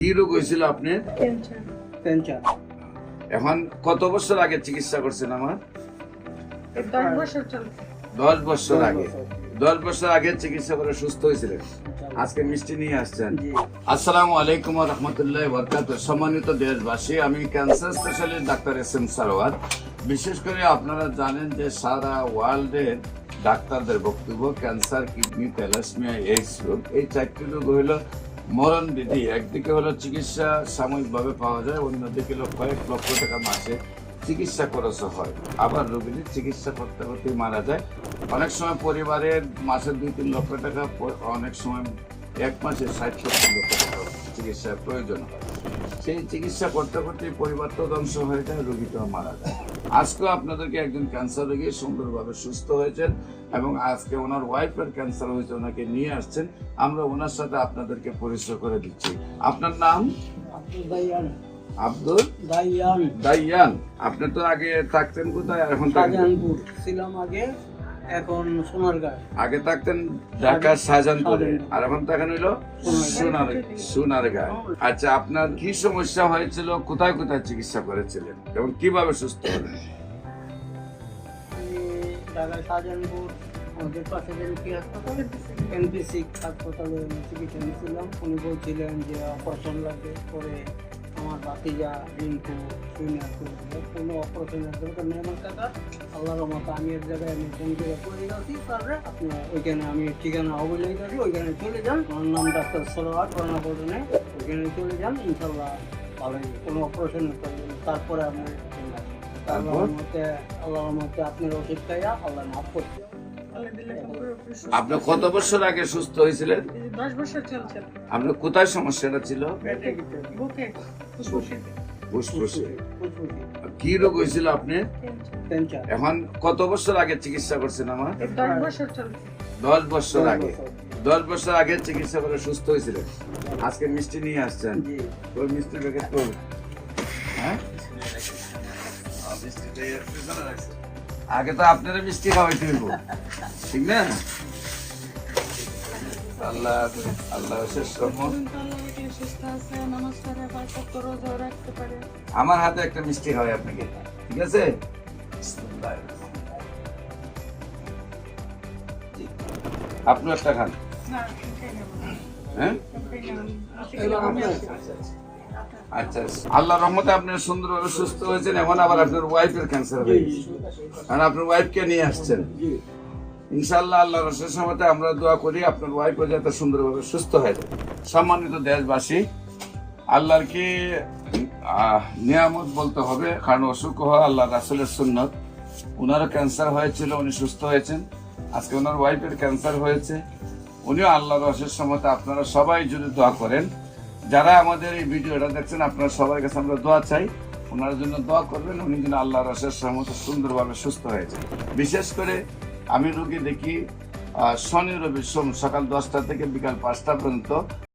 কি রোগ হয়েছিল আপনার? ক্যান্সার। এখন কত বছর আগে চিকিৎসা করছেন? আমার 10 বছর চলছে। 10 বছর আগে। 10 বছর আগে চিকিৎসা করে সুস্থ হয়েছিলেন, আজকে মিষ্টি নিয়ে আসছেন। আসসালামু আলাইকুম ওয়া রাহমাতুল্লাহি ওয়া বারাকাতুহু। সম্মানিত দেশবাসী, আমি cancer specialist doctor SM. Sarwar. বিশেষ করে আপনারা জানেন যে সারা ওয়ার্ল্ডের ডাক্তারদের বক্তব্য ক্যান্সার, কিডনি, থ্যালাসেমিয়া, এইডস রোগ, এই চারটি রোগ হইল মরণ বিধি। একদিকে হলো চিকিৎসা সাময়িকভাবে পাওয়া যায়, অন্যদিকে হলো কয়েক লক্ষ টাকা মাসে চিকিৎসা খরচ হয়। আবার রোগীর চিকিৎসা করতে করতে মারা যায়। অনেক সময় পরিবারের মাসে 2-3 লক্ষ টাকা, অনেক সময় এক মাসে 60-70 লক্ষ টাকা চিকিৎসার প্রয়োজন হয়। সেই চিকিৎসা করতে করতে পরিবারটা ধ্বংস হয়ে যায়, রোগীটাও মারা যায়। আজকেও আপনাদেরকে একজন ক্যান্সার রোগী সুন্দরভাবে সুস্থ হয়েছেন এবং আজকে ওনার ওয়াইফের ক্যান্সার হয়েছে, ওনাকে নিয়ে আসছেন। আমরা ওনার সাথে আপনাদেরকে পরিচয় করে দিচ্ছি। আপনার নাম? আব্দুল দাইয়ান। আপনি তো আগে থাকতেন কোথায়? এখন শাহজাহানপুর ছিলাম আগে, এখন সোনারগাঁ। আগে থাকতেন ঢাকার শাহজাহানপুরে, আর এখন থাকেন হইলো সোনারগাঁ। আচ্ছা, আপনার কি সমস্যা হয়েছিল? কোথায় কোথায় চিকিৎসা করেছিলেন এবং কিভাবে সুস্থ হলেন? আমি ঢাকার শাহজাহানপুর আমাদের পাশে এনপিসি হাসপাতালে চিকিৎসা নিয়েছিলাম। উনি বলছিলেন যে অপারেশন লাগবে, পরে আমার ভাতিজা রিঙ্কু কোনো অপারেশনের দরকার নেই আমার টাকা। আল্লাহর রহমতে আমি এক জায়গায় আমি ফোন করে গেছি, স্যাররা আপনার ওইখানে আমি ঠিকানা অবলে গেছি, ওইখানে চলে যান। আমার নাম ডাক্তার সরোয়ার, করোনা পর্যনে ওইখানে চলে যান, ইনশাল্লাহ ভালো কোনো অপারেশনের প্রয়োজন। তারপরে আপনার আল্লাহর মতে আপনার ওষুধ খাইয়া আল্লাহ মাফ করছে। আপনি কত বছর আগে সুস্থ হয়েছিলেন? 10 বছর চলছে। আপনার কোথায় সমস্যাটা ছিল? বুকে, ফুসফুসে। ফুসফুসে। কি রোগ হয়েছিল আপনার? ক্যান্সার। এখন কত বছর আগে চিকিৎসা করছেন? আমার 10 বছর চলছে। 10 বছর আগে। 10 বছর আগে চিকিৎসা করে সুস্থ হয়েছিলেন, আজকে মিষ্টি নিয়ে আসছেন। ওই মিষ্টি প্যাকেট তো হ্যাঁ, আগে তো আপনারা মিষ্টি খাওয়াইতে হইব, ঠিক না? আল্লাহ আল্লাহ শেষ রহমত। আমার হাতে একটা মিষ্টি খাওয়াই আপনাকে, ঠিক আছে? আপনি একটা খান। হ্যাঁ, আচ্ছা। আল্লাহ রহমতে আপনি সুন্দরভাবে সুস্থ হয়েছেন। এখন আবার আপনার ওয়াইফের ক্যান্সার হয়ে গেছে, কারণ আপনার ওয়াইফকে নিয়ে আসছেন। ইনশাআল্লাহ আল্লাহ রসের সামনে আমরা দোয়া করি আপনার ওয়াইফও যাতে সুন্দরভাবে সুস্থ হয়ে যায়। সম্মানিত দেশবাসী, আল্লাহর কি নিয়ামত বলতে হবে, কারণ অসুখ হওয়া আল্লাহ রাসূলের সুন্নত। ওনারও ক্যান্সার হয়েছিল, উনি সুস্থ হয়েছেন। আজকে ওনার ওয়াইফের ক্যান্সার হয়েছে, উনিও আল্লাহ রসের সামনে। আপনারা সবাই যদি দোয়া করেন, যারা আমাদের এই ভিডিওটা দেখছেন, আপনারা সবার কাছে আমরা দোয়া চাই, ওনার জন্য দোয়া করবেন, উনি যেন আল্লাহ রসের সামনে সুন্দরভাবে সুস্থ হয়েছে। বিশেষ করে আমি রোগী দেখি শনি, রবি, সোম সকাল 10টা থেকে বিকাল 5টা পর্যন্ত।